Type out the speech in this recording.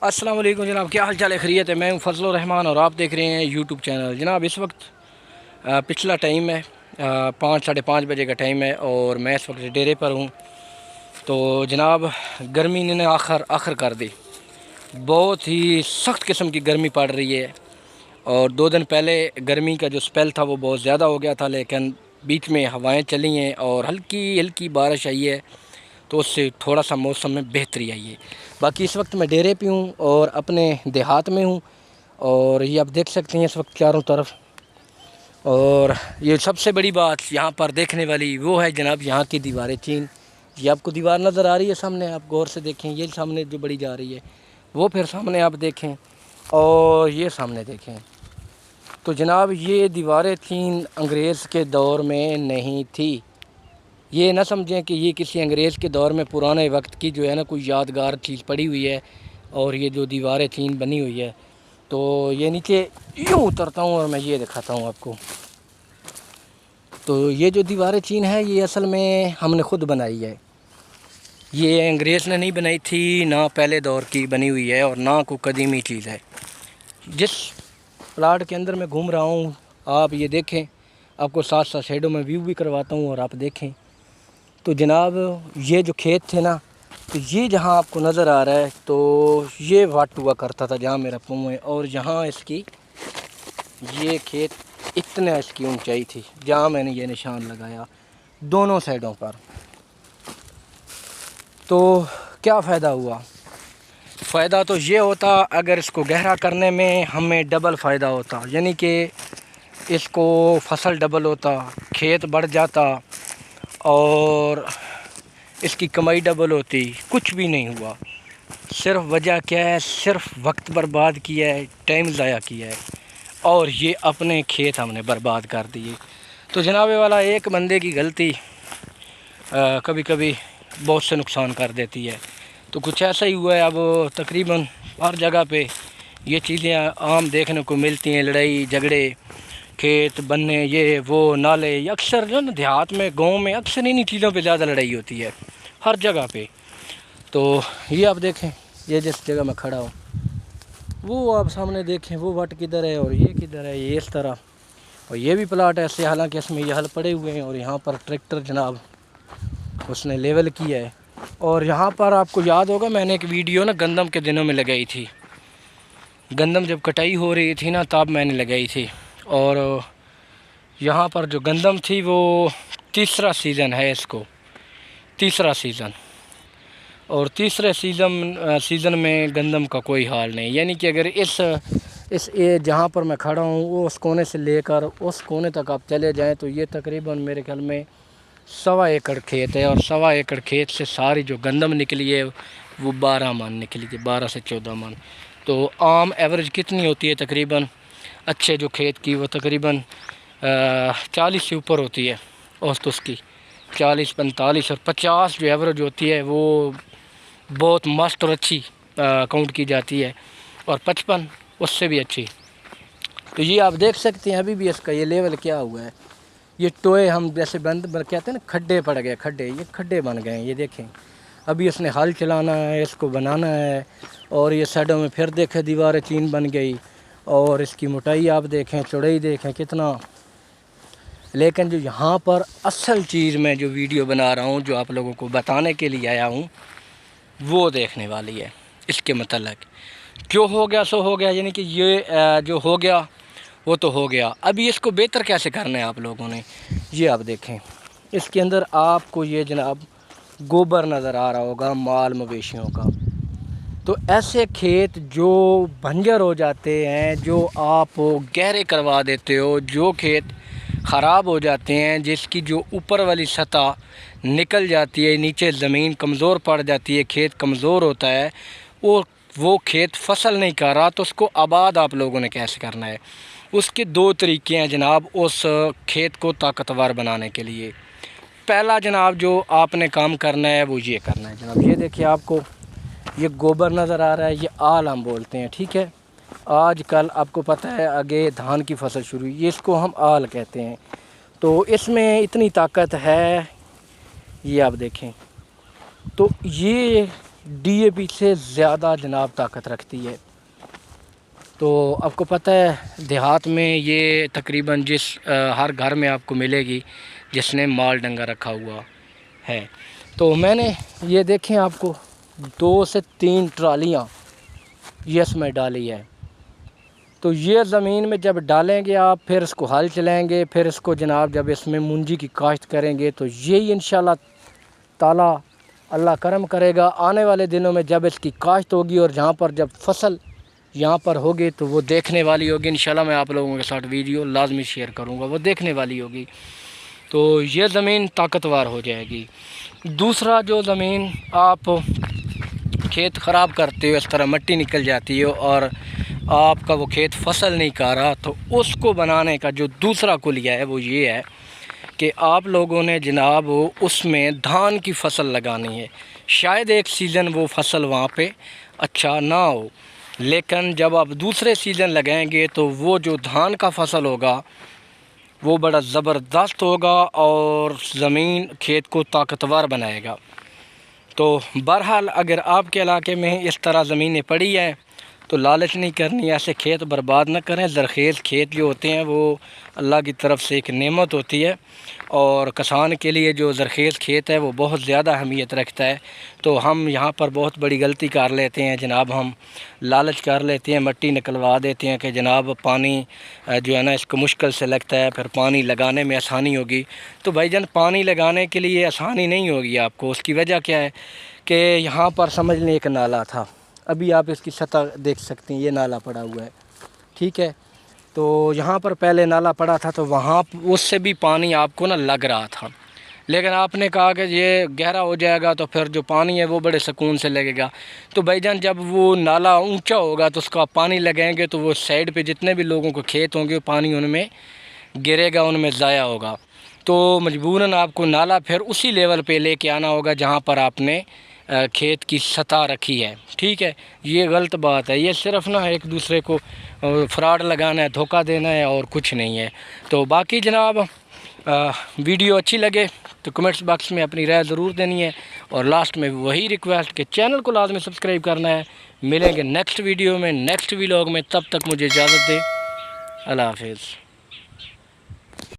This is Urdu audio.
السلام علیکم جناب، کیا حال چال ہے؟ خیریت ہے؟ میں ہوں فضل الرحمان اور آپ دیکھ رہے ہیں یوٹیوب چینل۔ جناب اس وقت پچھلا ٹائم ہے 5:30 بجے کا ٹائم ہے اور میں اس وقت ڈیرے پر ہوں۔ تو جناب گرمی نے آخر کر دی، بہت ہی سخت قسم کی گرمی پڑ رہی ہے اور 2 دن پہلے گرمی کا جو سپیل تھا وہ بہت زیادہ ہو گیا تھا، لیکن بیچ میں ہوائیں چلی ہیں اور ہلکی بارش آئی ہے، تو اس سے تھوڑا سا موسم میں بہتری آئی ہے۔ باقی اس وقت میں ڈیرے پہ ہوں اور اپنے دیہات میں ہوں، اور یہ آپ دیکھ سکتے ہیں اس وقت چاروں طرف۔ اور یہ سب سے بڑی بات یہاں پر دیکھنے والی وہ ہے جناب یہاں کی دیواریں چین۔ یہ آپ کو دیوار نظر آ رہی ہے سامنے، آپ غور سے دیکھیں، یہ سامنے جو بڑی جا رہی ہے وہ پھر سامنے آپ دیکھیں اور یہ سامنے دیکھیں۔ تو جناب یہ دیواریں چین انگریز کے دور میں نہیں تھی، یہ نہ سمجھیں کہ یہ کسی انگریز کے دور میں پرانے وقت کی جو ہے نا کوئی یادگار چیز پڑی ہوئی ہے اور یہ جو دیواریں چین بنی ہوئی ہے۔ تو یہ نیچے یوں اترتا ہوں اور میں یہ دکھاتا ہوں آپ کو۔ تو یہ جو دیواریں چین ہے یہ اصل میں ہم نے خود بنائی ہے، یہ انگریز نے نہیں بنائی تھی، نہ پہلے دور کی بنی ہوئی ہے اور نہ کوئی قدیمی چیز ہے۔ جس پلاٹ کے اندر میں گھوم رہا ہوں آپ یہ دیکھیں، آپ کو ساتھ ساتھ شیڈو میں ویو بھی کرواتا ہوں اور آپ دیکھیں۔ تو جناب یہ جو کھیت تھے نا، تو یہ جہاں آپ کو نظر آ رہا ہے تو یہ واٹ ہوا کرتا تھا جہاں میرا پاؤں ہے، اور جہاں اس کی یہ کھیت اتنا اس کی اونچائی تھی جہاں میں نے یہ نشان لگایا دونوں سائڈوں پر۔ تو کیا فائدہ ہوا؟ فائدہ تو یہ ہوتا اگر اس کو گہرا کرنے میں ہمیں ڈبل فائدہ ہوتا، یعنی کہ اس کو فصل ڈبل ہوتا، کھیت بڑھ جاتا اور اس کی کمائی ڈبل ہوتی۔ کچھ بھی نہیں ہوا، صرف وجہ کیا ہے؟ صرف وقت برباد کیا ہے، ٹائم ضائع کیا ہے اور یہ اپنے کھیت ہم نے برباد کر دیے۔ تو جناب والا ایک بندے کی غلطی کبھی کبھی بہت سے نقصان کر دیتی ہے، تو کچھ ایسا ہی ہوا ہے۔ اب تقریباً ہر جگہ پہ یہ چیزیں عام دیکھنے کو ملتی ہیں، لڑائی جھگڑے، کھیت بننے، یہ وہ نالے، یہ اکثر جو نا دیہات میں گاؤں میں اکثر انہی چیزوں پہ زیادہ لڑائی ہوتی ہے ہر جگہ پہ۔ تو یہ آپ دیکھیں، یہ جس جگہ میں کھڑا ہوں وہ آپ سامنے دیکھیں، وہ وٹ کدھر ہے اور یہ کدھر ہے، یہ اس طرح۔ اور یہ بھی پلاٹ ایسے، حالانکہ اس میں یہ حل پڑے ہوئے ہیں اور یہاں پر ٹریکٹر جناب اس نے لیول کیا ہے۔ اور یہاں پر آپ کو یاد ہوگا میں نے ایک ویڈیو نا گندم کے دنوں میں لگائی تھی، گندم جب کٹائی ہو رہی تھی نا تب میں نے لگائی تھی۔ اور یہاں پر جو گندم تھی وہ تیسرا سیزن ہے، اس کو تیسرا سیزن، اور تیسرے سیزن میں گندم کا کوئی حال نہیں، یعنی کہ اگر اس جہاں پر میں کھڑا ہوں وہ اس کونے سے لے کر اس کونے تک آپ چلے جائیں تو یہ تقریباً میرے خیال میں 1.25 ایکڑ کھیت ہے، اور 1.25 ایکڑ کھیت سے ساری جو گندم نکلی ہے وہ 12 من نکلی تھی، 12 سے 14 من۔ تو عام ایوریج کتنی ہوتی ہے تقریباً اچھے جو کھیت کی؟ وہ تقریباً 40 سے اوپر ہوتی ہے اوسط اس کی، 40 45 اور 50 جو ایوریج ہوتی ہے وہ بہت مست اور اچھی کاؤنٹ کی جاتی ہے، اور 55 اس سے بھی اچھی۔ تو یہ آپ دیکھ سکتے ہیں ابھی بھی اس کا یہ لیول کیا ہوا ہے، یہ ٹوئے ہم جیسے بند کہتے ہیں نا، کھڈے پڑ گئے، کھڈے، یہ کھڈے بن گئے ہیں، یہ دیکھیں۔ ابھی اس نے ہل چلانا ہے، اس کو بنانا ہے، اور یہ سائڈوں میں پھر دیکھیں دیواریں چین بن گئی، اور اس کی موٹائی آپ دیکھیں، چوڑائی دیکھیں کتنا۔ لیکن جو یہاں پر اصل چیز میں جو ویڈیو بنا رہا ہوں، جو آپ لوگوں کو بتانے کے لیے آیا ہوں، وہ دیکھنے والی ہے اس کے متعلق۔ جو ہو گیا سو ہو گیا، یعنی کہ یہ جو ہو گیا وہ تو ہو گیا، ابھی اس کو بہتر کیسے کرنا ہے آپ لوگوں نے؟ یہ آپ دیکھیں، اس کے اندر آپ کو یہ جناب گوبر نظر آ رہا ہوگا مال مویشیوں کا۔ تو ایسے کھیت جو بنجر ہو جاتے ہیں، جو آپ گہرے کروا دیتے ہو، جو کھیت خراب ہو جاتے ہیں، جس کی جو اوپر والی سطح نکل جاتی ہے، نیچے زمین کمزور پڑ جاتی ہے، کھیت کمزور ہوتا ہے، وہ کھیت فصل نہیں کر رہا، تو اس کو آباد آپ لوگوں نے کیسے کرنا ہے؟ اس کے 2 طریقے ہیں جناب اس کھیت کو طاقتور بنانے کے لیے۔ پہلا جناب جو آپ نے کام کرنا ہے وہ یہ کرنا ہے جناب، یہ دیکھیں، آپ کو یہ گوبر نظر آ رہا ہے، یہ آل ہم بولتے ہیں، ٹھیک ہے؟ آج کل آپ کو پتہ ہے آگے دھان کی فصل شروع ہوئی، اس کو ہم آل کہتے ہیں۔ تو اس میں اتنی طاقت ہے، یہ آپ دیکھیں۔ تو یہ DAP سے زیادہ جناب طاقت رکھتی ہے۔ تو آپ کو پتہ ہے دیہات میں یہ تقریباً ہر گھر میں آپ کو ملے گی جس نے مال ڈنگا رکھا ہوا ہے۔ تو میں نے یہ دیکھیں آپ کو 2 سے 3 ٹرالیاں یہ اس میں ڈالی ہے۔ تو یہ زمین میں جب ڈالیں گے آپ، پھر اس کو ہل چلائیں گے، پھر اس کو جناب جب اس میں منجی کی کاشت کریں گے تو یہی انشاءاللہ تعالیٰ اللہ کرم کرے گا آنے والے دنوں میں جب اس کی کاشت ہوگی اور جہاں پر جب فصل یہاں پر ہوگی تو وہ دیکھنے والی ہوگی۔ انشاءاللہ میں آپ لوگوں کے ساتھ ویڈیو لازمی شیئر کروں گا، وہ دیکھنے والی ہوگی۔ تو یہ زمین طاقتور ہو جائے گی۔ دوسرا جو زمین آپ کھیت خراب کرتے ہو، اس طرح مٹی نکل جاتی ہے اور آپ کا وہ کھیت فصل نہیں کر رہا، تو اس کو بنانے کا جو دوسرا کلیہ ہے وہ یہ ہے کہ آپ لوگوں نے جناب اس میں دھان کی فصل لگانی ہے۔ شاید ایک سیزن وہ فصل وہاں پہ اچھا نہ ہو، لیکن جب آپ دوسرے سیزن لگائیں گے تو وہ جو دھان کا فصل ہوگا وہ بڑا زبردست ہوگا اور زمین کھیت کو طاقتور بنائے گا۔ تو بہرحال اگر آپ کے علاقے میں اس طرح زمینیں پڑی ہیں تو لالچ نہیں کرنی، ایسے کھیت برباد نہ کریں۔ زرخیز کھیت جو ہوتے ہیں وہ اللہ کی طرف سے ایک نعمت ہوتی ہے، اور کسان کے لیے جو زرخیز کھیت ہے وہ بہت زیادہ اہمیت رکھتا ہے۔ تو ہم یہاں پر بہت بڑی غلطی کر لیتے ہیں جناب، ہم لالچ کر لیتے ہیں، مٹی نکلوا دیتے ہیں کہ جناب پانی جو ہے نا اس کو مشکل سے لگتا ہے، پھر پانی لگانے میں آسانی ہوگی۔ تو بھائی جان پانی لگانے کے لیے آسانی نہیں ہوگی آپ کو، اس کی وجہ کیا ہے کہ یہاں پر سمجھ لیں ایک نالا تھا، ابھی آپ اس کی سطح دیکھ سکتے ہیں، یہ نالا پڑا ہوا ہے، ٹھیک ہے۔ تو یہاں پر پہلے نالا پڑا تھا تو وہاں اس سے بھی پانی آپ کو نا لگ رہا تھا، لیکن آپ نے کہا کہ یہ گہرا ہو جائے گا تو پھر جو پانی ہے وہ بڑے سکون سے لگے گا۔ تو بھائی جان جب وہ نالا اونچا ہوگا تو اس کا پانی لگائیں گے تو وہ سائڈ پہ جتنے بھی لوگوں کو کھیت ہوں گے پانی ان میں گرے گا، ان میں ضائع ہوگا۔ تو مجبوراً آپ کو نالا پھر اسی لیول پہ لے کے آنا ہوگا جہاں پر آپ نے کھیت کی سطح رکھی ہے، ٹھیک ہے۔ یہ غلط بات ہے، یہ صرف نا ایک دوسرے کو فراڈ لگانا ہے، دھوکہ دینا ہے اور کچھ نہیں ہے۔ تو باقی جناب ویڈیو اچھی لگے تو کمنٹس باکس میں اپنی رائے ضرور دینی ہے، اور لاسٹ میں وہی ریکویسٹ کہ چینل کو لازمی سبسکرائب کرنا ہے۔ ملیں گے نیکسٹ ویڈیو میں، نیکسٹ ویلاگ میں، تب تک مجھے اجازت دے، اللہ حافظ۔